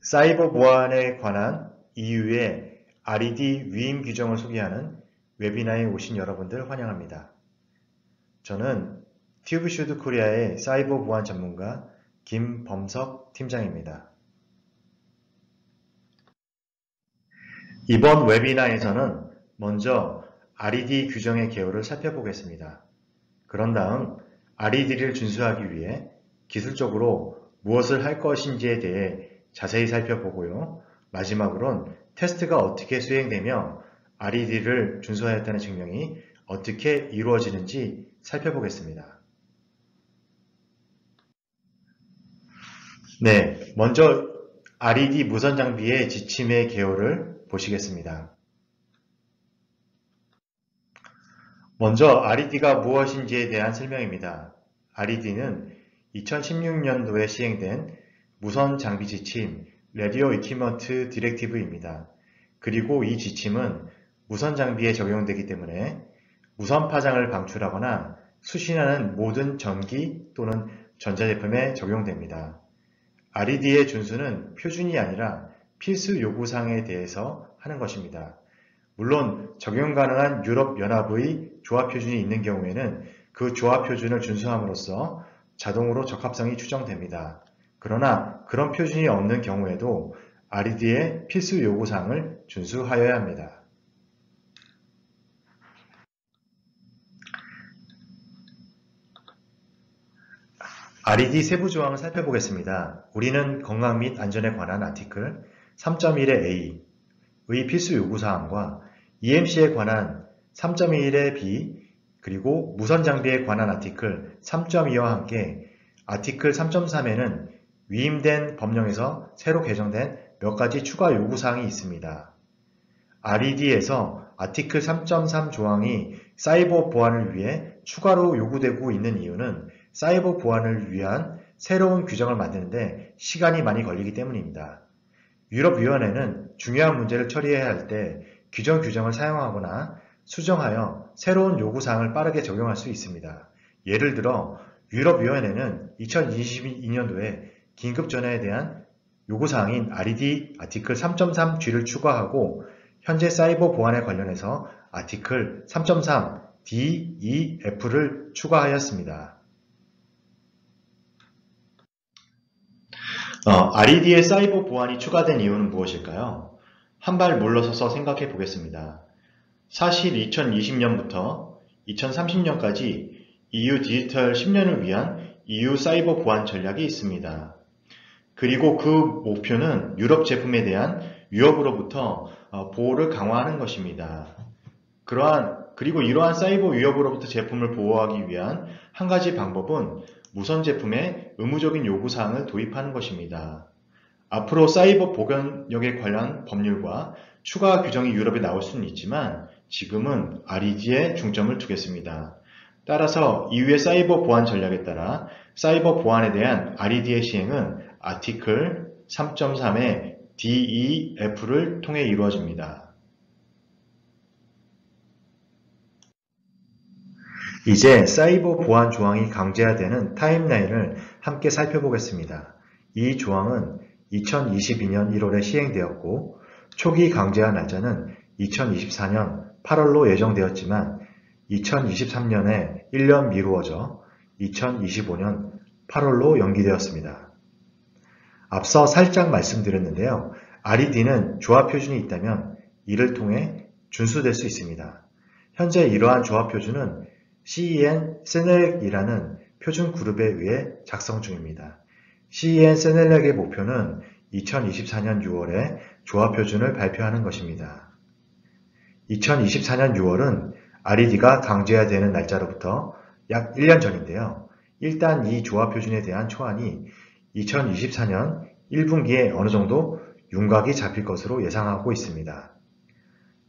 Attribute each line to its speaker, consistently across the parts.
Speaker 1: 사이버 보안에 관한 EU의 RED 위임 규정을 소개하는 웨비나에 오신 여러분들 환영합니다. 저는 튜브슈드 코리아의 사이버 보안 전문가 김범석 팀장입니다. 이번 웨비나에서는 먼저 RED 규정의 개요를 살펴보겠습니다. 그런 다음 RED를 준수하기 위해 기술적으로 무엇을 할 것인지에 대해 자세히 살펴보고요. 마지막으론 테스트가 어떻게 수행되며 RED를 준수하였다는 증명이 어떻게 이루어지는지 살펴보겠습니다. 네, 먼저 RED 무선 장비의 지침의 개요를 보시겠습니다. 먼저 RED가 무엇인지에 대한 설명입니다. RED는 2016년도에 시행된 무선 장비 지침 Radio Equipment Directive입니다. 그리고 이 지침은 무선 장비에 적용되기 때문에 무선 파장을 방출하거나 수신하는 모든 전기 또는 전자제품에 적용됩니다. RED의 준수는 표준이 아니라 필수 요구사항에 대해서 하는 것입니다. 물론 적용 가능한 유럽연합의 조합표준이 있는 경우에는 그 조합표준을 준수함으로써 자동으로 적합성이 추정됩니다. 그러나 그런 표준이 없는 경우에도 RED의 필수 요구사항을 준수하여야 합니다. RED 세부 조항을 살펴보겠습니다. 우리는 건강 및 안전에 관한 아티클 3.1의 A의 필수 요구사항과 EMC에 관한 3.1의 B 그리고 무선 장비에 관한 아티클 3.2와 함께 아티클 3.3에는 위임된 법령에서 새로 개정된 몇 가지 추가 요구사항이 있습니다. RED에서 아티클 3.3 조항이 사이버 보안을 위해 추가로 요구되고 있는 이유는 사이버 보안을 위한 새로운 규정을 만드는데 시간이 많이 걸리기 때문입니다. 유럽위원회는 중요한 문제를 처리해야 할 때 규정 규정을 사용하거나 수정하여 새로운 요구사항을 빠르게 적용할 수 있습니다. 예를 들어 유럽위원회는 2022년도에 긴급전화에 대한 요구사항인 RED 아티클 3.3G를 추가하고 현재 사이버 보안에 관련해서 아티클 3.3 DEF를 추가하였습니다. RED의 사이버 보안이 추가된 이유는 무엇일까요? 한 발 물러서서 생각해 보겠습니다. 사실 2020년부터 2030년까지 EU 디지털 10년을 위한 EU 사이버 보안 전략이 있습니다. 그리고 그 목표는 유럽 제품에 대한 위협으로부터 보호를 강화하는 것입니다. 그리고 이러한 사이버 위협으로부터 제품을 보호하기 위한 한 가지 방법은 무선 제품에 의무적인 요구사항을 도입하는 것입니다. 앞으로 사이버 보건력에 관한 법률과 추가 규정이 유럽에 나올 수는 있지만 지금은 RED에 중점을 두겠습니다. 따라서 EU의 사이버 보안 전략에 따라 사이버 보안에 대한 RED의 시행은 아티클 3.3의 DEF를 통해 이루어집니다. 이제 사이버 보안 조항이 강제화되는 타임라인을 함께 살펴보겠습니다. 이 조항은 2022년 1월에 시행되었고 초기 강제화 날짜는 2024년 8월로 예정되었지만 2023년에 1년 미루어져 2025년 8월로 연기되었습니다. 앞서 살짝 말씀드렸는데요. RED는 조합 표준이 있다면 이를 통해 준수될 수 있습니다. 현재 이러한 조합 표준은 CEN 세넬렉이라는 표준 그룹에 의해 작성 중입니다. CEN 세넬렉의 목표는 2024년 6월에 조합 표준을 발표하는 것입니다. 2024년 6월은 RED가 강제화되는 날짜로부터 약 1년 전인데요. 일단 이 조합 표준에 대한 초안이 2024년 1분기에 어느 정도 윤곽이 잡힐 것으로 예상하고 있습니다.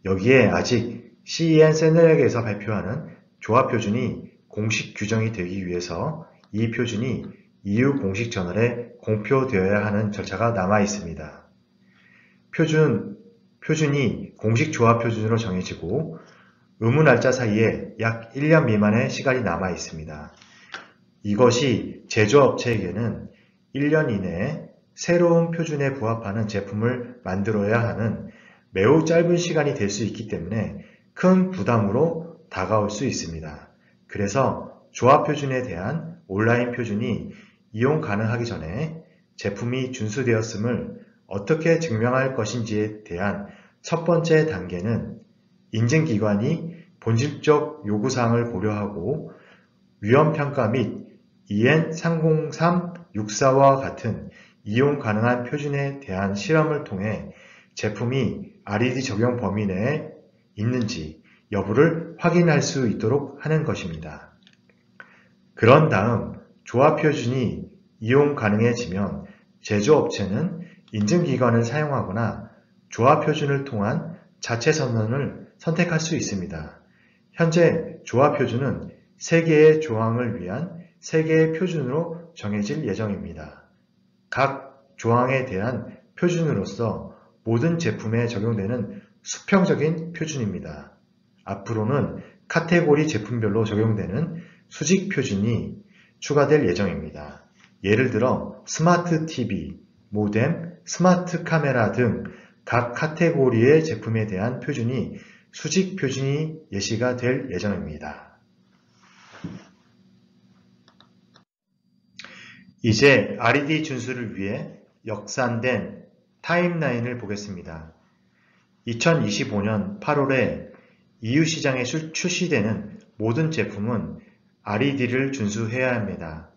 Speaker 1: 여기에 아직 CEN 세넬렉에서 발표하는 조합 표준이 공식 규정이 되기 위해서 이 표준이 EU 공식 저널에 공표되어야 하는 절차가 남아 있습니다. 표준이 공식 조합 표준으로 정해지고 의무 날짜 사이에 약 1년 미만의 시간이 남아 있습니다. 이것이 제조업체에게는 1년 이내에 새로운 표준에 부합하는 제품을 만들어야 하는 매우 짧은 시간이 될 수 있기 때문에 큰 부담으로 다가올 수 있습니다. 그래서 조합 표준에 대한 온라인 표준이 이용 가능하기 전에 제품이 준수되었음을 어떻게 증명할 것인지에 대한 첫 번째 단계는 인증기관이 본질적 요구사항을 고려하고 위험평가 및 EN 30364와 같은 이용 가능한 표준에 대한 실험을 통해 제품이 RED 적용 범위 내에 있는지 여부를 확인할 수 있도록 하는 것입니다. 그런 다음 조합 표준이 이용 가능해지면 제조업체는 인증기관을 사용하거나 조합 표준을 통한 자체 선언을 선택할 수 있습니다. 현재 조합 표준은 3개의 조항을 위한 3개의 표준으로 정해질 예정입니다. 각 조항에 대한 표준으로서 모든 제품에 적용되는 수평적인 표준입니다. 앞으로는 카테고리 제품별로 적용되는 수직 표준이 추가될 예정입니다. 예를 들어 스마트 TV, 모뎀, 스마트 카메라 등 각 카테고리의 제품에 대한 표준이 수직 표준이 예시가 될 예정입니다. 이제 RED 준수를 위해 역산된 타임라인을 보겠습니다. 2025년 8월에 EU 시장에 출시되는 모든 제품은 RED를 준수해야 합니다.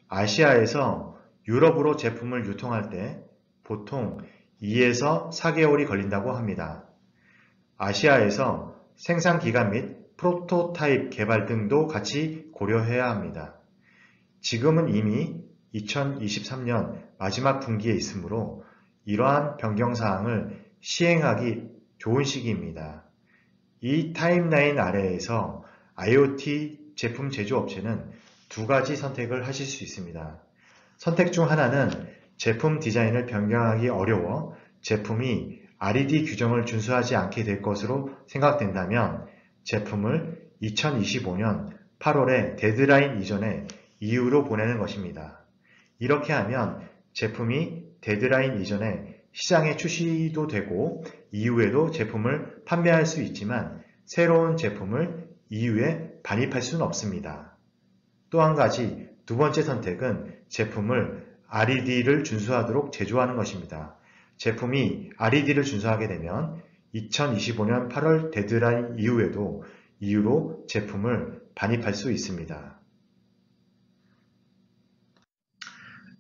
Speaker 1: 아시아에서 유럽으로 제품을 유통할 때 보통 2에서 4개월이 걸린다고 합니다. 아시아에서 생산기간 및 프로토타입 개발 등도 같이 고려해야 합니다. 지금은 이미 2023년 마지막 분기에 있으므로 이러한 변경사항을 시행하기 좋은 시기입니다. 이 타임라인 아래에서 IoT 제품 제조업체는 2가지 선택을 하실 수 있습니다. 선택 중 하나는 제품 디자인을 변경하기 어려워 제품이 RED 규정을 준수하지 않게 될 것으로 생각된다면 제품을 2025년 8월에 데드라인 이전에 EU로 보내는 것입니다. 이렇게 하면 제품이 데드라인 이전에 시장에 출시도 되고 EU에도 제품을 판매할 수 있지만 새로운 제품을 EU에 반입할 수는 없습니다. 또 한 가지 두 번째 선택은 제품을 RED를 준수하도록 제조하는 것입니다. 제품이 RED를 준수하게 되면 2025년 8월 데드라인 이후에도 EU로 제품을 반입할 수 있습니다.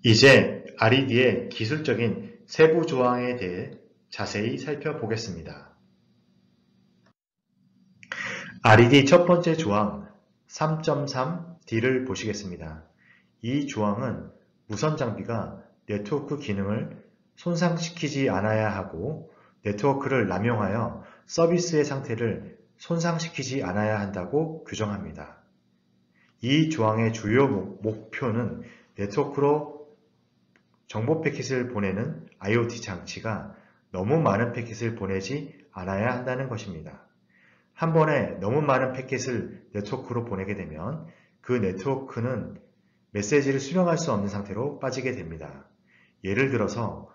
Speaker 1: 이제 RED의 기술적인 세부 조항에 대해 자세히 살펴보겠습니다. RED 첫 번째 조항 3.3D를 보시겠습니다. 이 조항은 무선 장비가 네트워크 기능을 손상시키지 않아야 하고 네트워크를 남용하여 서비스의 상태를 손상시키지 않아야 한다고 규정합니다. 이 조항의 주요 목표는 네트워크로 정보 패킷을 보내는 IoT 장치가 너무 많은 패킷을 보내지 않아야 한다는 것입니다. 한 번에 너무 많은 패킷을 네트워크로 보내게 되면 그 네트워크는 메시지를 수령할 수 없는 상태로 빠지게 됩니다. 예를 들어서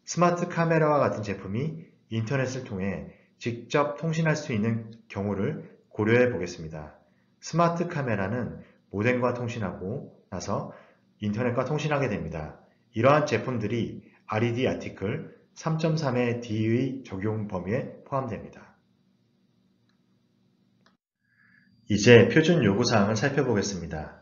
Speaker 1: 스마트 카메라와 같은 제품이 인터넷을 통해 직접 통신할 수 있는 경우를 고려해 보겠습니다. 스마트 카메라는 모뎀과 통신하고 나서 인터넷과 통신하게 됩니다. 이러한 제품들이 RED 아티클 3.3의 D의 적용 범위에 포함됩니다. 이제 표준 요구사항을 살펴보겠습니다.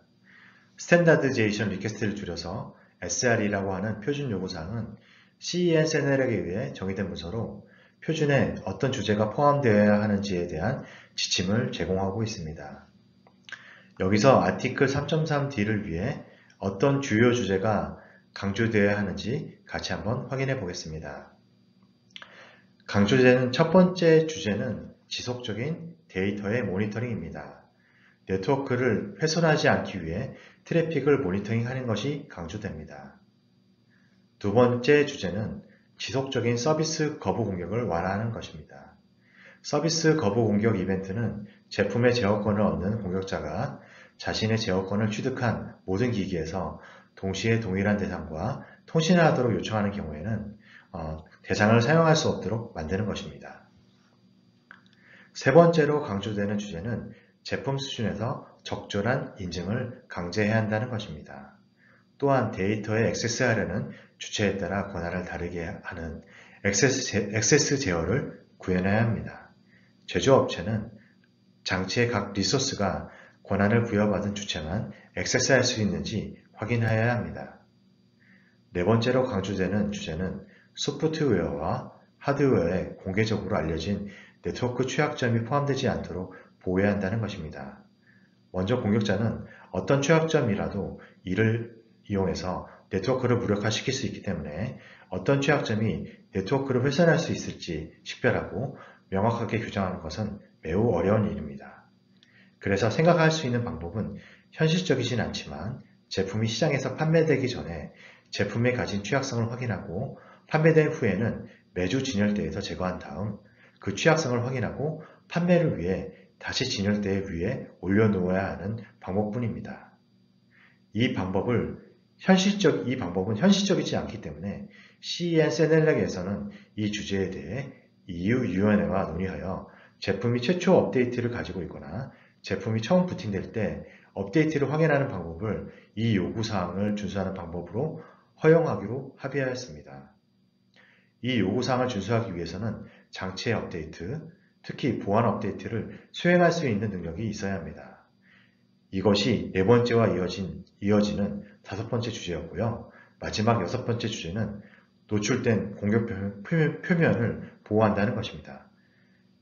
Speaker 1: 스탠다드제이션 리퀘스트를 줄여서 SRE라고 하는 표준 요구사항은 CEN 세넬에 의해 정의된 문서로 표준에 어떤 주제가 포함되어야 하는지에 대한 지침을 제공하고 있습니다. 여기서 아티클 3.3D를 위해 어떤 주요 주제가 강조되어야 하는지 같이 한번 확인해 보겠습니다. 강조되는 첫 번째 주제는 지속적인 데이터의 모니터링입니다. 네트워크를 훼손하지 않기 위해 트래픽을 모니터링하는 것이 강조됩니다. 두 번째 주제는 지속적인 서비스 거부 공격을 완화하는 것입니다. 서비스 거부 공격 이벤트는 제품의 제어권을 얻는 공격자가 자신의 제어권을 취득한 모든 기기에서 동시에 동일한 대상과 통신을 하도록 요청하는 경우에는 대상을 사용할 수 없도록 만드는 것입니다. 세 번째로 강조되는 주제는 제품 수준에서 적절한 인증을 강제해야 한다는 것입니다. 또한 데이터에 액세스하려는 주체에 따라 권한을 다르게 하는 액세스 제어를 구현해야 합니다. 제조업체는 장치의 각 리소스가 권한을 부여받은 주체만 액세스할 수 있는지 확인해야 합니다. 네 번째로 강조되는 주제는 소프트웨어와 하드웨어에 공개적으로 알려진 네트워크 취약점이 포함되지 않도록 보호해야 한다는 것입니다. 먼저 공격자는 어떤 취약점이라도 이를 이용해서 네트워크를 무력화시킬 수 있기 때문에 어떤 취약점이 네트워크를 훼손할 수 있을지 식별하고 명확하게 규정하는 것은 매우 어려운 일입니다. 그래서 생각할 수 있는 방법은 현실적이진 않지만 제품이 시장에서 판매되기 전에 제품에 가진 취약성을 확인하고 판매된 후에는 매주 진열대에서 제거한 다음 그 취약성을 확인하고 판매를 위해 다시 진열대 위에 올려놓아야 하는 방법뿐입니다. 이 방법은 현실적이지 않기 때문에 CEN-CNLEC에서는 이 주제에 대해 EU위원회와 논의하여 제품이 최초 업데이트를 가지고 있거나 제품이 처음 부팅될 때 업데이트를 확인하는 방법을 이 요구사항을 준수하는 방법으로 허용하기로 합의하였습니다. 이 요구사항을 준수하기 위해서는 장치의 업데이트, 특히 보안 업데이트를 수행할 수 있는 능력이 있어야 합니다. 이것이 네 번째와 이어지는 다섯 번째 주제였고요. 마지막 여섯 번째 주제는 노출된 공격 표면을 보호한다는 것입니다.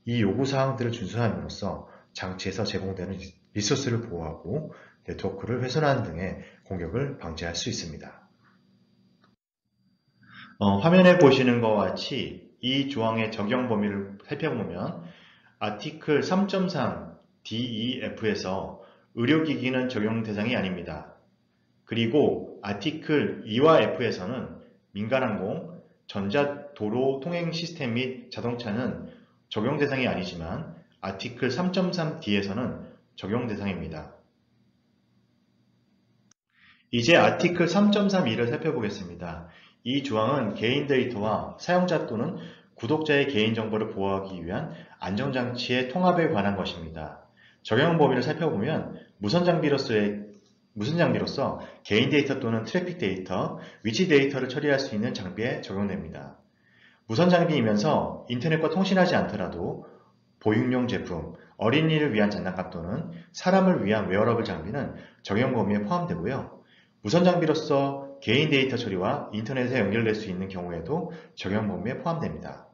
Speaker 1: 이 요구사항들을 준수함으로써 장치에서 제공되는 리소스를 보호하고 네트워크를 훼손하는 등의 공격을 방지할 수 있습니다. 화면에 보시는 것과 같이 이 조항의 적용 범위를 살펴보면 아티클 3.3 DEF에서 의료기기는 적용 대상이 아닙니다. 그리고 아티클 2와 F에서는 민간항공, 전자도로 통행 시스템 및 자동차는 적용 대상이 아니지만 아티클 3.3D에서는 적용 대상입니다. 이제 아티클 3.3.2를 살펴보겠습니다. 이 조항은 개인 데이터와 사용자 또는 구독자의 개인정보를 보호하기 위한 안전장치의 통합에 관한 것입니다. 적용 범위를 살펴보면 무선 장비로서 개인 데이터 또는 트래픽 데이터, 위치 데이터를 처리할 수 있는 장비에 적용됩니다. 무선 장비이면서 인터넷과 통신하지 않더라도 보육용 제품, 어린이를 위한 장난감 또는 사람을 위한 웨어러블 장비는 적용 범위에 포함되고요. 무선 장비로서 개인 데이터 처리와 인터넷에 연결될 수 있는 경우에도 적용 범위에 포함됩니다.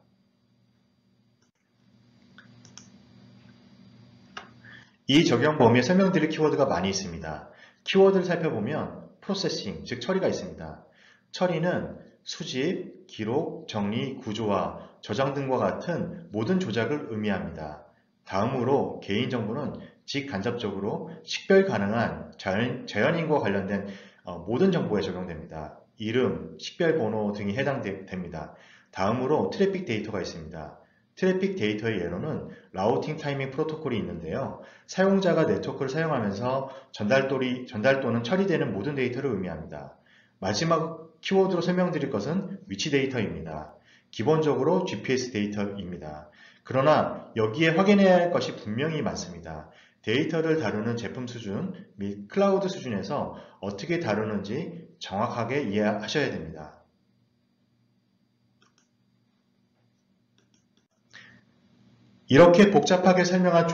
Speaker 1: 이 적용 범위에 설명드릴 키워드가 많이 있습니다. 키워드를 살펴보면 프로세싱, 즉 처리가 있습니다. 처리는 수집, 기록, 정리, 구조화, 저장 등과 같은 모든 조작을 의미합니다. 다음으로 개인정보는 직간접적으로 식별 가능한 자연인과 관련된 모든 정보에 적용됩니다. 이름, 식별번호 등이 해당됩니다. 다음으로 트래픽 데이터가 있습니다. 트래픽 데이터의 예로는 라우팅 타이밍 프로토콜이 있는데요. 사용자가 네트워크를 사용하면서 전달 또는 처리되는 모든 데이터를 의미합니다. 마지막 키워드로 설명드릴 것은 위치 데이터입니다. 기본적으로 GPS 데이터입니다. 그러나 여기에 확인해야 할 것이 분명히 많습니다. 데이터를 다루는 제품 수준 및 클라우드 수준에서 어떻게 다루는지 정확하게 이해하셔야 됩니다. 이렇게 복잡하게 설명한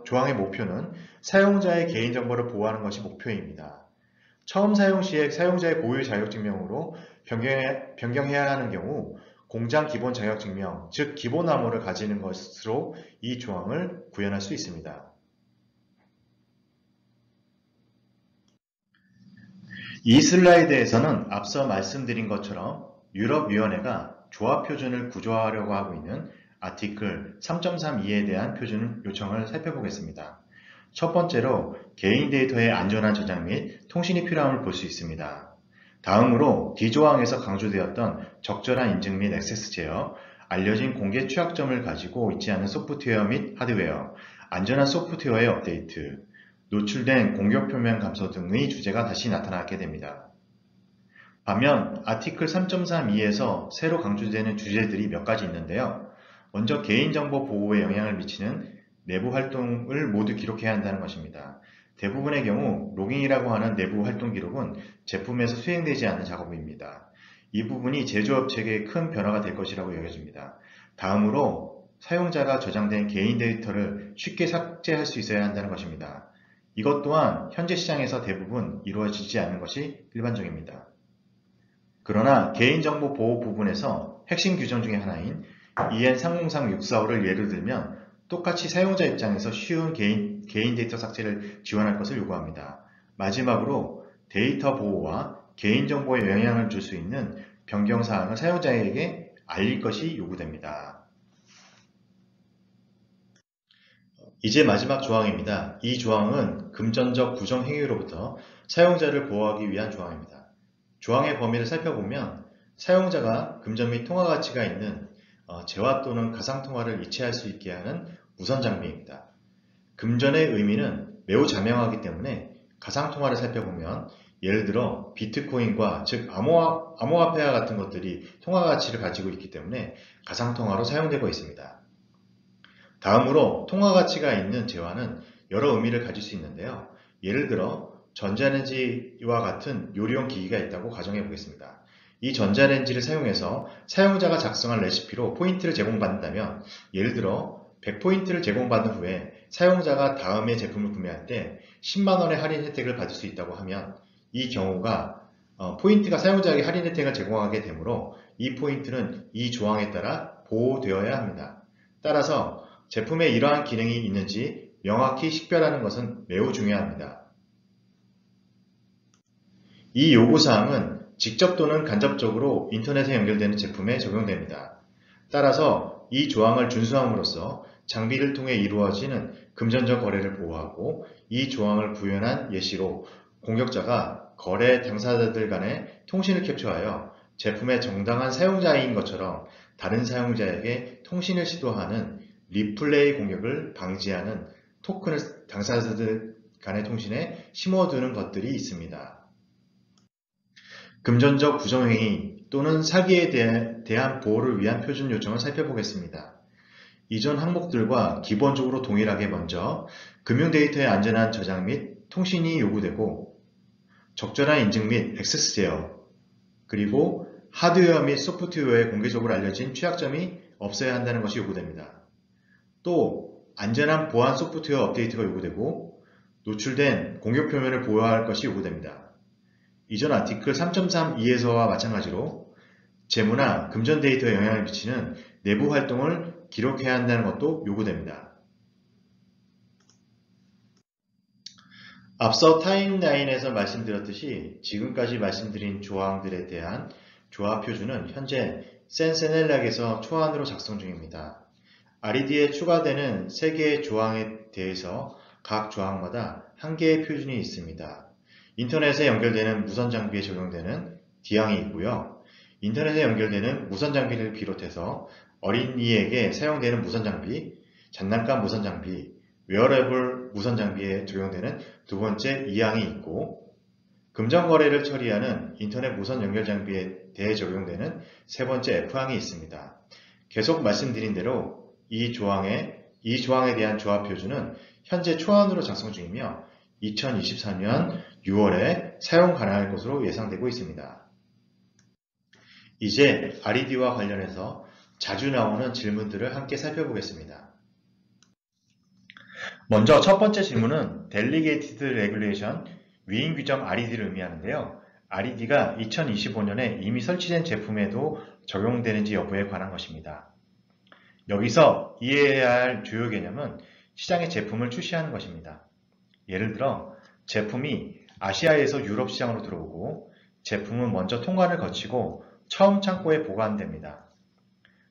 Speaker 1: 조항의 목표는 사용자의 개인정보를 보호하는 것이 목표입니다. 처음 사용 시에 사용자의 고유 자격증명으로 변경해야 하는 경우 공장 기본 자격증명, 즉 기본 암호를 가지는 것으로 이 조항을 구현할 수 있습니다. 이 슬라이드에서는 앞서 말씀드린 것처럼 유럽위원회가 조합 표준을 구조화하려고 하고 있는 아티클 3.32에 대한 표준 요청을 살펴보겠습니다. 첫 번째로 개인 데이터의 안전한 저장 및 통신이 필요함을 볼 수 있습니다. 다음으로 D조항에서 강조되었던 적절한 인증 및 액세스 제어, 알려진 공개 취약점을 가지고 있지 않은 소프트웨어 및 하드웨어, 안전한 소프트웨어의 업데이트, 노출된 공격 표면 감소 등의 주제가 다시 나타나게 됩니다. 반면 아티클 3.32에서 새로 강조되는 주제들이 몇 가지 있는데요. 먼저 개인정보 보호에 영향을 미치는 내부 활동을 모두 기록해야 한다는 것입니다. 대부분의 경우 로깅이라고 하는 내부 활동 기록은 제품에서 수행되지 않는 작업입니다. 이 부분이 제조업체에게 큰 변화가 될 것이라고 여겨집니다. 다음으로 사용자가 저장된 개인 데이터를 쉽게 삭제할 수 있어야 한다는 것입니다. 이것 또한 현재 시장에서 대부분 이루어지지 않는 것이 일반적입니다. 그러나 개인정보 보호 부분에서 핵심 규정 중에 하나인 EN 303-645를 예를 들면 똑같이 사용자 입장에서 쉬운 개인 데이터 삭제를 지원할 것을 요구합니다. 마지막으로 데이터 보호와 개인정보에 영향을 줄 수 있는 변경사항을 사용자에게 알릴 것이 요구됩니다. 이제 마지막 조항입니다. 이 조항은 금전적 부정 행위로부터 사용자를 보호하기 위한 조항입니다. 조항의 범위를 살펴보면 사용자가 금전 및 통화 가치가 있는 재화 또는 가상통화를 이체할 수 있게 하는 무선 장비입니다. 금전의 의미는 매우 자명하기 때문에 가상통화를 살펴보면 예를 들어 비트코인과 즉 암호화폐와 같은 것들이 통화 가치를 가지고 있기 때문에 가상통화로 사용되고 있습니다. 다음으로 통화 가치가 있는 재화는 여러 의미를 가질 수 있는데요. 예를 들어 전자레인지와 같은 요리용 기기가 있다고 가정해 보겠습니다. 이 전자레인지를 사용해서 사용자가 작성한 레시피로 포인트를 제공받는다면 예를 들어 100포인트를 제공받은 후에 사용자가 다음에 제품을 구매할 때 10만원의 할인 혜택을 받을 수 있다고 하면 이 경우가 포인트가 사용자에게 할인 혜택을 제공하게 되므로 이 포인트는 이 조항에 따라 보호되어야 합니다. 따라서 제품에 이러한 기능이 있는지 명확히 식별하는 것은 매우 중요합니다. 이 요구사항은 직접 또는 간접적으로 인터넷에 연결되는 제품에 적용됩니다. 따라서 이 조항을 준수함으로써 장비를 통해 이루어지는 금전적 거래를 보호하고 이 조항을 구현한 예시로 공격자가 거래 당사자들 간의 통신을 캡처하여 제품의 정당한 사용자인 것처럼 다른 사용자에게 통신을 시도하는 리플레이 공격을 방지하는 토큰을 당사자들 간의 통신에 심어두는 것들이 있습니다. 금전적 부정행위 또는 사기에 대한 보호를 위한 표준 요청을 살펴보겠습니다. 이전 항목들과 기본적으로 동일하게 먼저 금융 데이터의 안전한 저장 및 통신이 요구되고 적절한 인증 및 액세스 제어 그리고 하드웨어 및 소프트웨어에 공개적으로 알려진 취약점이 없어야 한다는 것이 요구됩니다. 또 안전한 보안 소프트웨어 업데이트가 요구되고 노출된 공격 표면을 보호할 것이 요구됩니다. 이전 아티클 3.32에서와 마찬가지로 재무나 금전 데이터에 영향을 미치는 내부 활동을 기록해야 한다는 것도 요구됩니다. 앞서 타임라인에서 말씀드렸듯이 지금까지 말씀드린 조항들에 대한 조합 표준은 현재 센세넬락에서 초안으로 작성 중입니다. RED에 추가되는 3개의 조항에 대해서 각 조항마다 1개의 표준이 있습니다. 인터넷에 연결되는 무선 장비에 적용되는 D항이 있고요. 인터넷에 연결되는 무선 장비를 비롯해서 어린이에게 사용되는 무선 장비, 장난감 무선 장비, 웨어러블 무선 장비에 적용되는 두 번째 E항이 있고 금전 거래를 처리하는 인터넷 무선 연결 장비에 대해 적용되는 세 번째 F항이 있습니다. 계속 말씀드린 대로 이 조항에 대한 조합 표준은 현재 초안으로 작성 중이며 2024년 6월에 사용 가능할 것으로 예상되고 있습니다. 이제 RED와 관련해서 자주 나오는 질문들을 함께 살펴보겠습니다. 먼저 첫 번째 질문은 Delegated Regulation, 위임 규정 RED를 의미하는데요. RED가 2025년에 이미 설치된 제품에도 적용되는지 여부에 관한 것입니다. 여기서 이해해야 할 주요 개념은 시장에 제품을 출시하는 것입니다. 예를 들어 제품이 아시아에서 유럽 시장으로 들어오고 제품은 먼저 통관을 거치고 처음 창고에 보관됩니다.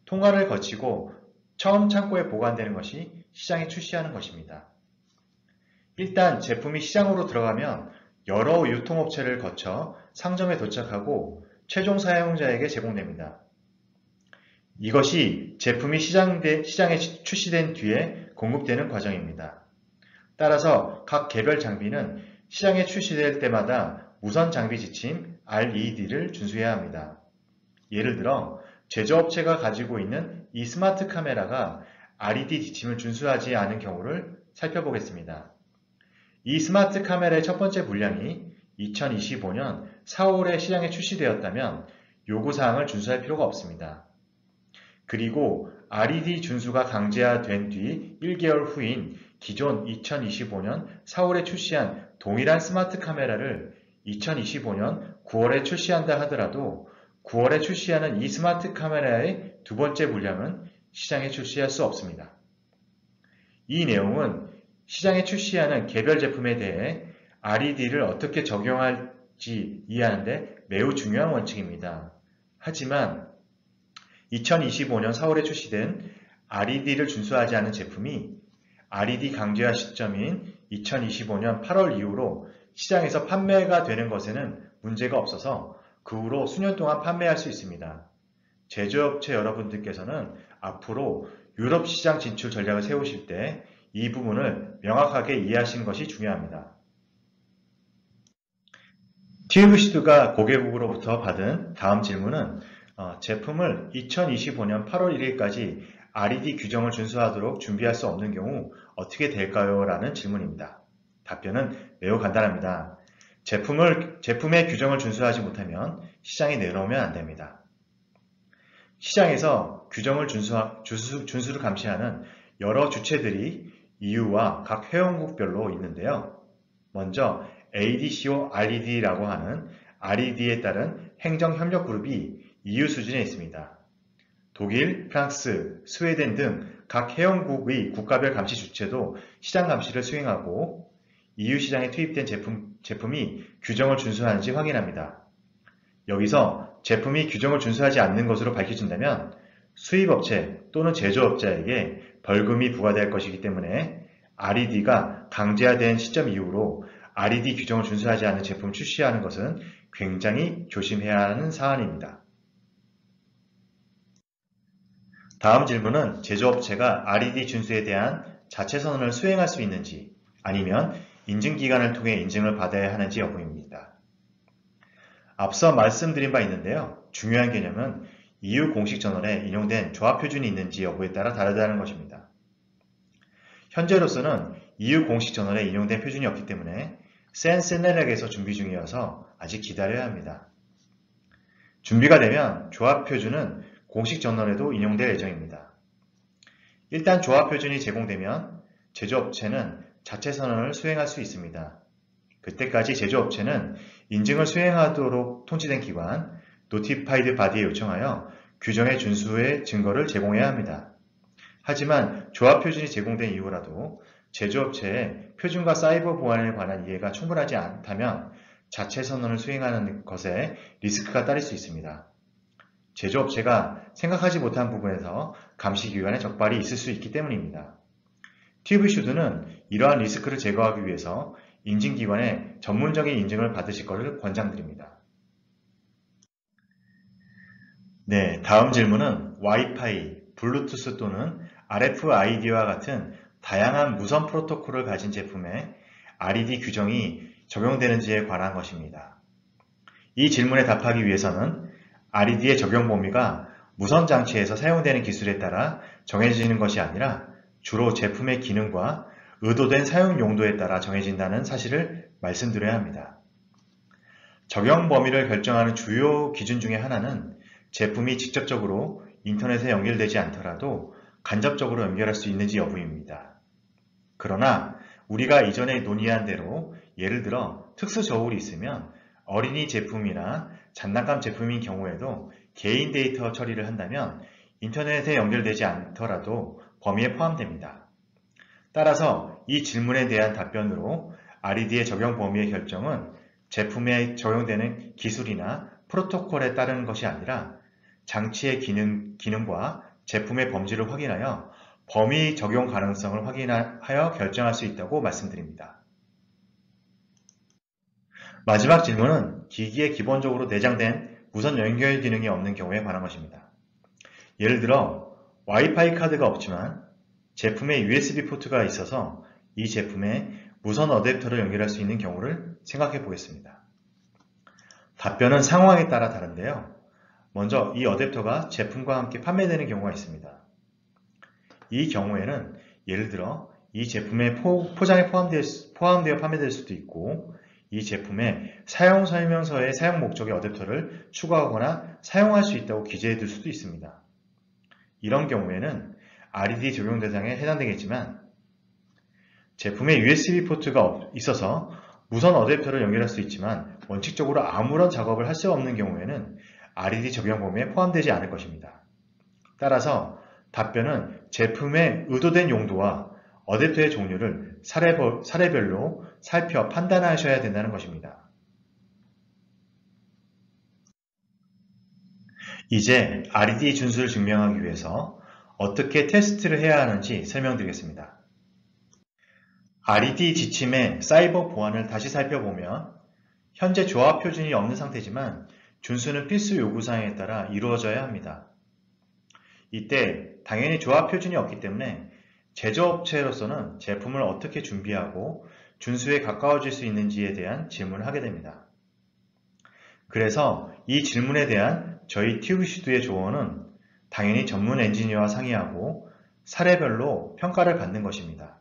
Speaker 1: 통관을 거치고 처음 창고에 보관되는 것이 시장에 출시하는 것입니다. 일단 제품이 시장으로 들어가면 여러 유통업체를 거쳐 상점에 도착하고 최종 사용자에게 제공됩니다. 이것이 제품이 시장에 출시된 뒤에 공급되는 과정입니다. 따라서 각 개별 장비는 시장에 출시될 때마다 무선 장비 지침 RED를 준수해야 합니다. 예를 들어 제조업체가 가지고 있는 이 스마트 카메라가 RED 지침을 준수하지 않은 경우를 살펴보겠습니다. 이 스마트 카메라의 첫 번째 분량이 2025년 4월에 시장에 출시되었다면 요구사항을 준수할 필요가 없습니다. 그리고 RED 준수가 강제화된 뒤 1개월 후인 기존 2025년 4월에 출시한 동일한 스마트 카메라를 2025년 9월에 출시한다 하더라도 9월에 출시하는 이 스마트 카메라의 두 번째 분량은 시장에 출시할 수 없습니다. 이 내용은 시장에 출시하는 개별 제품에 대해 RED를 어떻게 적용할지 이해하는 데 매우 중요한 원칙입니다. 하지만 2025년 4월에 출시된 RED를 준수하지 않은 제품이 RED 강제화 시점인 2025년 8월 이후로 시장에서 판매가 되는 것에는 문제가 없어서 그 후로 수년 동안 판매할 수 있습니다. 제조업체 여러분들께서는 앞으로 유럽 시장 진출 전략을 세우실 때 이 부분을 명확하게 이해하시는 것이 중요합니다. TVC도가 고객국으로부터 받은 다음 질문은 제품을 2025년 8월 1일까지 RED 규정을 준수하도록 준비할 수 없는 경우 어떻게 될까요? 라는 질문입니다. 답변은 매우 간단합니다. 제품의 규정을 준수하지 못하면 시장에 내놓으면 안 됩니다. 시장에서 규정을 준수를 감시하는 여러 주체들이 EU와 각 회원국별로 있는데요. 먼저 ADCO RED라고 하는 RED에 따른 행정협력그룹이 EU 수준에 있습니다. 독일, 프랑스, 스웨덴 등 각 회원국의 국가별 감시 주체도 시장 감시를 수행하고 EU 시장에 투입된 제품이 규정을 준수하는지 확인합니다. 여기서 제품이 규정을 준수하지 않는 것으로 밝혀진다면 수입업체 또는 제조업자에게 벌금이 부과될 것이기 때문에 RED가 강제화된 시점 이후로 RED 규정을 준수하지 않은 제품을 출시하는 것은 굉장히 조심해야 하는 사안입니다. 다음 질문은 제조업체가 RED 준수에 대한 자체 선언을 수행할 수 있는지 아니면 인증기관을 통해 인증을 받아야 하는지 여부입니다. 앞서 말씀드린 바 있는데요. 중요한 개념은 EU 공식 저널에 인용된 조합표준이 있는지 여부에 따라 다르다는 것입니다. 현재로서는 EU 공식 저널에 인용된 표준이 없기 때문에 센셀렉에서 준비 중이어서 아직 기다려야 합니다. 준비가 되면 조합표준은 공식 저널에도 인용될 예정입니다. 일단 조합표준이 제공되면 제조업체는 자체 선언을 수행할 수 있습니다. 그때까지 제조업체는 인증을 수행하도록 통치된 기관, 노티파이드 바디에 요청하여 규정의 준수의 증거를 제공해야 합니다. 하지만 조합 표준이 제공된 이후라도 제조업체의 표준과 사이버 보안에 관한 이해가 충분하지 않다면 자체 선언을 수행하는 것에 리스크가 따를 수 있습니다. 제조업체가 생각하지 못한 부분에서 감시기관의 적발이 있을 수 있기 때문입니다. TV슈드는 이러한 리스크를 제거하기 위해서 인증기관의 전문적인 인증을 받으실 것을 권장드립니다. 네, 다음 질문은 와이파이, 블루투스 또는 RFID와 같은 다양한 무선 프로토콜을 가진 제품에 RED 규정이 적용되는지에 관한 것입니다. 이 질문에 답하기 위해서는 RED의 적용 범위가 무선 장치에서 사용되는 기술에 따라 정해지는 것이 아니라 주로 제품의 기능과 의도된 사용 용도에 따라 정해진다는 사실을 말씀드려야 합니다. 적용 범위를 결정하는 주요 기준 중에 하나는 제품이 직접적으로 인터넷에 연결되지 않더라도 간접적으로 연결할 수 있는지 여부입니다. 그러나 우리가 이전에 논의한 대로 예를 들어 특수 저울이 있으면 어린이 제품이나 장난감 제품인 경우에도 개인 데이터 처리를 한다면 인터넷에 연결되지 않더라도 범위에 포함됩니다. 따라서 이 질문에 대한 답변으로 RED의 적용 범위의 결정은 제품에 적용되는 기술이나 프로토콜에 따르는 것이 아니라 장치의 기능과 제품의 범주를 확인하여 범위 적용 가능성을 확인하여 결정할 수 있다고 말씀드립니다. 마지막 질문은 기기에 기본적으로 내장된 무선 연결 기능이 없는 경우에 관한 것입니다. 예를 들어 와이파이 카드가 없지만 제품에 USB 포트가 있어서 이 제품에 무선 어댑터를 연결할 수 있는 경우를 생각해 보겠습니다. 답변은 상황에 따라 다른데요. 먼저 이 어댑터가 제품과 함께 판매되는 경우가 있습니다. 이 경우에는 예를 들어 이 제품의 포장에 포함되어 판매될 수도 있고 이 제품의 사용 설명서의 사용 목적의 어댑터를 추가하거나 사용할 수 있다고 기재해 둘 수도 있습니다. 이런 경우에는 RED 적용 대상에 해당되겠지만 제품에 USB 포트가 있어서 무선 어댑터를 연결할 수 있지만 원칙적으로 아무런 작업을 할 수 없는 경우에는 RED 적용 범위에 포함되지 않을 것입니다. 따라서 답변은 제품의 의도된 용도와 어댑터의 종류를 사례별로 살펴 판단하셔야 된다는 것입니다. 이제 RED 준수를 증명하기 위해서 어떻게 테스트를 해야 하는지 설명드리겠습니다. RED 지침의 사이버 보안을 다시 살펴보면 현재 조합 표준이 없는 상태지만 준수는 필수 요구사항에 따라 이루어져야 합니다. 이때 당연히 조합 표준이 없기 때문에 제조업체로서는 제품을 어떻게 준비하고 준수에 가까워질 수 있는지에 대한 질문을 하게 됩니다. 그래서 이 질문에 대한 저희 튜브슈드의 조언은 당연히 전문 엔지니어와 상의하고 사례별로 평가를 받는 것입니다.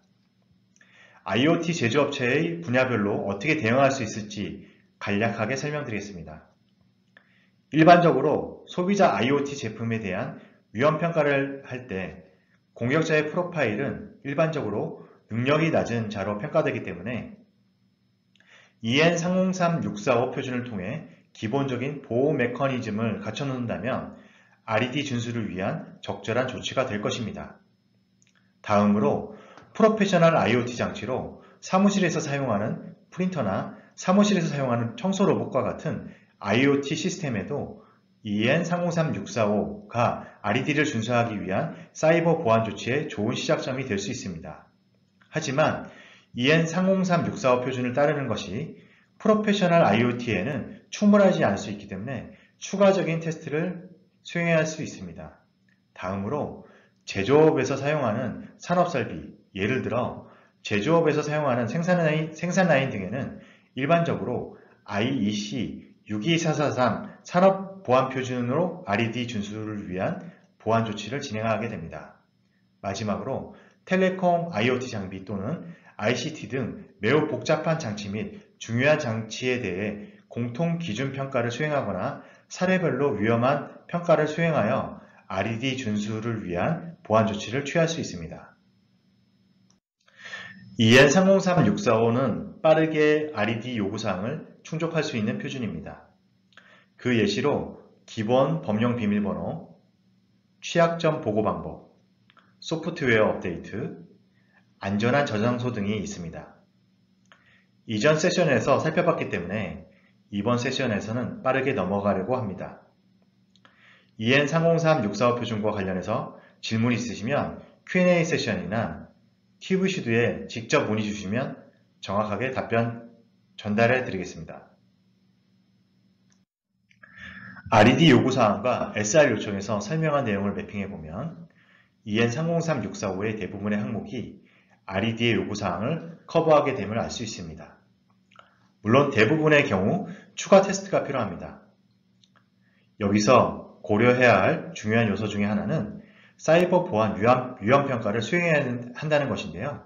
Speaker 1: IoT 제조업체의 분야별로 어떻게 대응할 수 있을지 간략하게 설명드리겠습니다. 일반적으로 소비자 IoT 제품에 대한 위험평가를 할 때 공격자의 프로파일은 일반적으로 능력이 낮은 자로 평가되기 때문에 EN 303645 표준을 통해 기본적인 보호 메커니즘을 갖춰놓는다면 RED 준수를 위한 적절한 조치가 될 것입니다. 다음으로 프로페셔널 IoT 장치로 사무실에서 사용하는 프린터나 사무실에서 사용하는 청소 로봇과 같은 IoT 시스템에도 EN303645가 RED를 준수하기 위한 사이버 보안 조치의 좋은 시작점이 될 수 있습니다. 하지만 EN303645 표준을 따르는 것이 프로페셔널 IoT에는 충분하지 않을 수 있기 때문에 추가적인 테스트를 수행해야 할 수 있습니다. 다음으로 제조업에서 사용하는 산업설비, 예를 들어 제조업에서 사용하는 생산라인 등에는 일반적으로 IEC 62443 산업보안표준으로 RED 준수를 위한 보안 조치를 진행하게 됩니다. 마지막으로 텔레콤 IoT 장비 또는 ICT 등 매우 복잡한 장치 및 중요한 장치에 대해 공통 기준 평가를 수행하거나 사례별로 위험한 평가를 수행하여 RED 준수를 위한 보안 조치를 취할 수 있습니다. EN303645는 빠르게 RED 요구사항을 충족할 수 있는 표준입니다. 그 예시로 기본 범용 비밀번호, 취약점 보고 방법, 소프트웨어 업데이트, 안전한 저장소 등이 있습니다. 이전 세션에서 살펴봤기 때문에 이번 세션에서는 빠르게 넘어가려고 합니다. EN303645 표준과 관련해서 질문이 있으시면 Q&A 세션이나 튜브슈드에 직접 문의 주시면 정확하게 답변 전달해 드리겠습니다. RED 요구사항과 SR 요청에서 설명한 내용을 매핑해보면 EN303645의 대부분의 항목이 RED의 요구사항을 커버하게 됨을 알 수 있습니다. 물론 대부분의 경우 추가 테스트가 필요합니다. 여기서 고려해야 할 중요한 요소 중에 하나는 사이버 보안 위험평가를 수행해야 한다는 것인데요.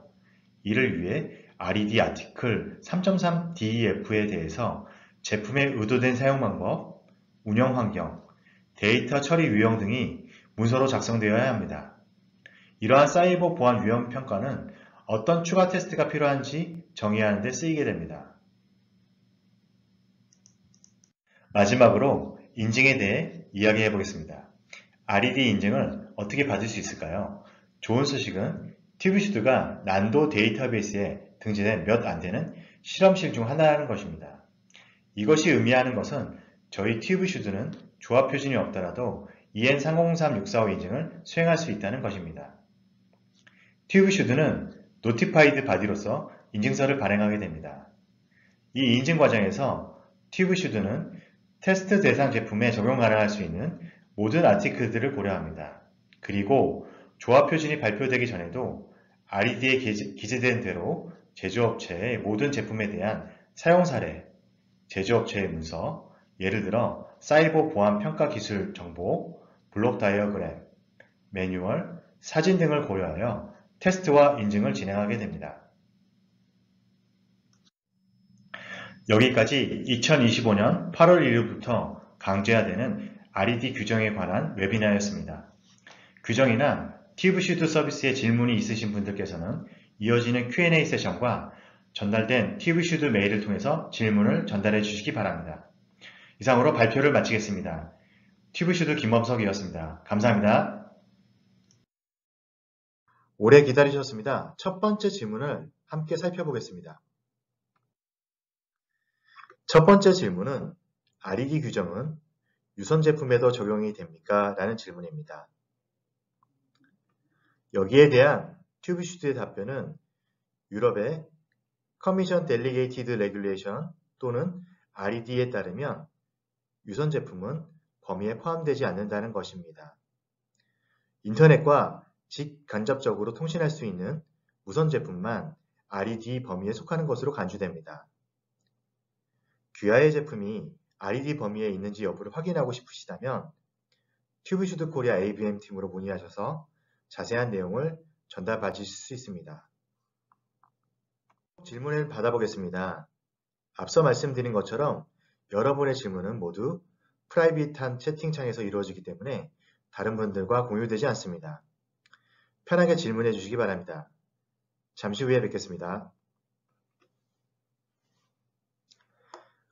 Speaker 1: 이를 위해 RED 아티클 3.3 DEF에 대해서 제품의 의도된 사용 방법, 운영 환경, 데이터 처리 유형 등이 문서로 작성되어야 합니다. 이러한 사이버 보안 위험 평가는 어떤 추가 테스트가 필요한지 정의하는 데 쓰이게 됩니다. 마지막으로 인증에 대해 이야기해 보겠습니다. RED 인증을 어떻게 받을 수 있을까요? 좋은 소식은 튜브슈드가 난도 데이터베이스에 등재된 몇 안 되는 실험실 중 하나라는 것입니다. 이것이 의미하는 것은 저희 튜브슈드는 조합 표준이 없더라도 EN303645 인증을 수행할 수 있다는 것입니다. 튜브슈드는 노티파이드 바디로서 인증서를 발행하게 됩니다. 이 인증 과정에서 튜브슈드는 테스트 대상 제품에 적용 가능할 수 있는 모든 아티클들을 고려합니다. 그리고 조합 표준이 발표되기 전에도 RED에 기재된 대로 제조업체의 모든 제품에 대한 사용 사례, 제조업체의 문서, 예를 들어 사이버 보안 평가 기술 정보, 블록 다이어그램, 매뉴얼, 사진 등을 고려하여 테스트와 인증을 진행하게 됩니다. 여기까지 2025년 8월 1일부터 강제화되는 RED 규정에 관한 웨비나였습니다. 규정이나 튜브슈트 서비스에 질문이 있으신 분들께서는 이어지는 Q&A 세션과 전달된 튜브슈트 메일을 통해서 질문을 전달해 주시기 바랍니다. 이상으로 발표를 마치겠습니다. 튜브슈트 김범석이었습니다. 감사합니다. 오래 기다리셨습니다. 첫 번째 질문을 함께 살펴보겠습니다. 첫 번째 질문은 RED 규정은 유선 제품에도 적용이 됩니까? 라는 질문입니다. 여기에 대한 튜브슈트의 답변은 유럽의 Commission Delegated Regulation 또는 RED에 따르면 유선 제품은 범위에 포함되지 않는다는 것입니다. 인터넷과 직간접적으로 통신할 수 있는 무선 제품만 RED 범위에 속하는 것으로 간주됩니다. 귀하의 제품이 RED 범위에 있는지 여부를 확인하고 싶으시다면 튜브슈트 코리아 ABM 팀으로 문의하셔서 자세한 내용을 전달받으실 수 있습니다. 질문을 받아보겠습니다. 앞서 말씀드린 것처럼 여러분의 질문은 모두 프라이빗한 채팅창에서 이루어지기 때문에 다른 분들과 공유되지 않습니다. 편하게 질문해 주시기 바랍니다. 잠시 후에 뵙겠습니다.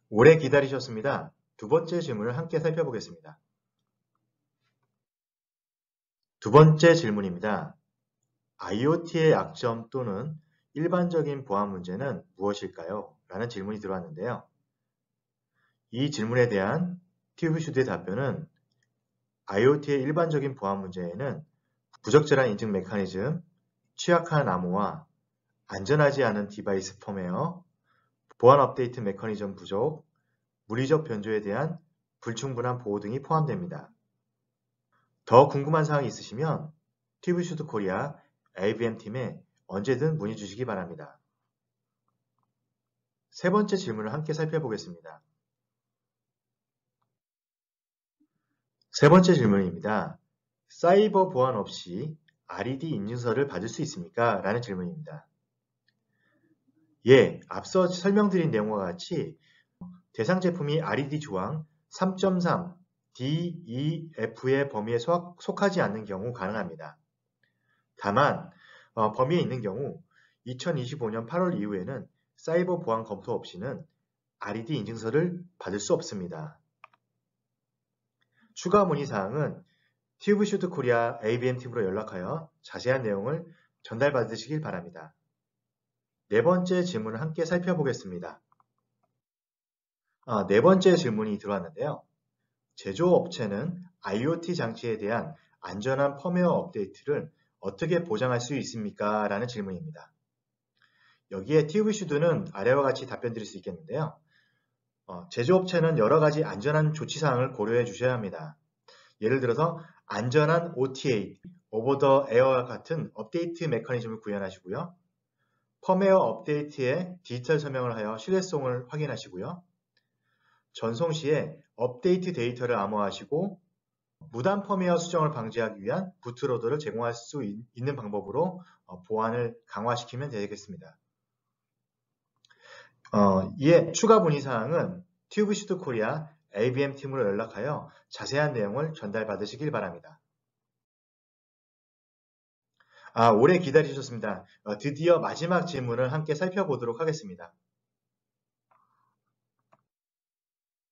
Speaker 1: 오래 기다리셨습니다. 두 번째 질문을 함께 살펴보겠습니다. 두 번째 질문입니다. IoT의 약점 또는 일반적인 보안 문제는 무엇일까요? 라는 질문이 들어왔는데요. 이 질문에 대한 튜브슈트의 답변은 IoT의 일반적인 보안 문제에는 부적절한 인증 메커니즘, 취약한 암호화, 안전하지 않은 디바이스 펌웨어, 보안 업데이트 메커니즘 부족, 물리적 변조에 대한 불충분한 보호 등이 포함됩니다. 더 궁금한 사항이 있으시면 튜브슈트 코리아 ABM팀에 언제든 문의 주시기 바랍니다. 세 번째 질문을 함께 살펴보겠습니다. 세 번째 질문입니다. 사이버 보안 없이 RED 인증서를 받을 수 있습니까? 라는 질문입니다. 예, 앞서 설명드린 내용과 같이 대상 제품이 RED 조항 3.3 DEF의 범위에 속하지 않는 경우 가능합니다. 다만 범위에 있는 경우 2025년 8월 이후에는 사이버 보안 검토 없이는 RED 인증서를 받을 수 없습니다. 추가 문의사항은 튜브슈트 코리아 ABM 팀으로 연락하여 자세한 내용을 전달받으시길 바랍니다. 네 번째 질문을 함께 살펴보겠습니다. 네 번째 질문이 들어왔는데요. 제조업체는 IoT 장치에 대한 안전한 펌웨어 업데이트를 어떻게 보장할 수 있습니까? 라는 질문입니다. 여기에 튜브슈트는 아래와 같이 답변 드릴 수 있겠는데요. 제조업체는 여러 가지 안전한 조치사항을 고려해 주셔야 합니다. 예를 들어서 안전한 OTA, 오버 더 에어와 같은 업데이트 메커니즘을 구현하시고요. 펌웨어 업데이트에 디지털 서명을 하여 신뢰성을 확인하시고요. 전송 시에 업데이트 데이터를 암호화하시고 무단 펌웨어 수정을 방지하기 위한 부트로더를 제공할 수 있는 방법으로 보안을 강화시키면 되겠습니다. 이에 추가 문의사항은 튜브슈트 코리아 ABM 팀으로 연락하여 자세한 내용을 전달받으시길 바랍니다. 오래 기다리셨습니다. 드디어 마지막 질문을 함께 살펴보도록 하겠습니다.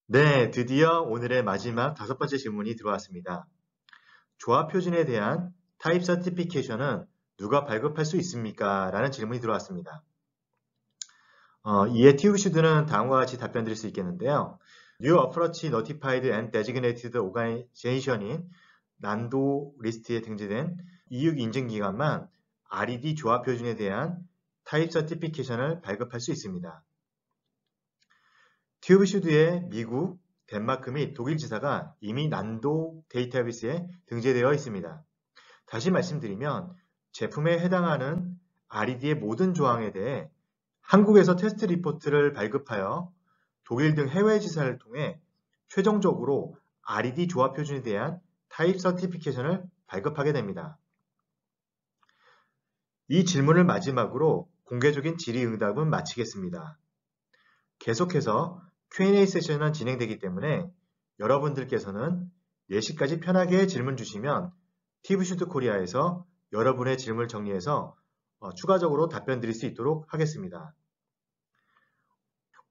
Speaker 1: 네, 드디어 오늘의 마지막 다섯 번째 질문이 들어왔습니다. 조합 표준에 대한 타입 서티피케이션은 누가 발급할 수 있습니까? 라는 질문이 들어왔습니다. 이에 튜브슈트는 다음과 같이 답변 드릴 수 있겠는데요. New Approach Notified and Designated Organization인 난도 리스트에 등재된 EU 인증기관만 RED 조합 표준에 대한 타입 서티피케이션을 발급할 수 있습니다. 튜브슈트의 미국, 덴마크 및 독일 지사가 이미 난도 데이터베이스에 등재되어 있습니다. 다시 말씀드리면 제품에 해당하는 RED의 모든 조항에 대해 한국에서 테스트 리포트를 발급하여 독일 등 해외 지사를 통해 최종적으로 RED 조합 표준에 대한 타입 서티피케이션을 발급하게 됩니다. 이 질문을 마지막으로 공개적인 질의응답은 마치겠습니다. 계속해서 Q&A 세션은 진행되기 때문에 여러분들께서는 4시까지 편하게 질문 주시면 TV슈트 코리아에서 여러분의 질문을 정리해서 추가적으로 답변 드릴 수 있도록 하겠습니다.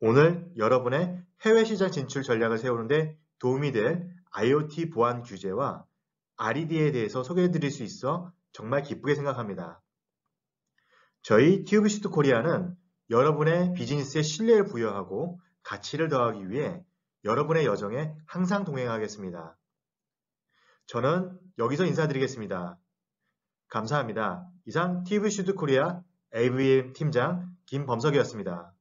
Speaker 1: 오늘 여러분의 해외 시장 진출 전략을 세우는데 도움이 될 IoT 보안 규제와 RED에 대해서 소개해 드릴 수 있어 정말 기쁘게 생각합니다. 저희 TV슈트 코리아는 여러분의 비즈니스에 신뢰를 부여하고 가치를 더하기 위해 여러분의 여정에 항상 동행하겠습니다. 저는 여기서 인사드리겠습니다. 감사합니다. 이상 TV슈트 코리아 AVM 팀장 김범석이었습니다.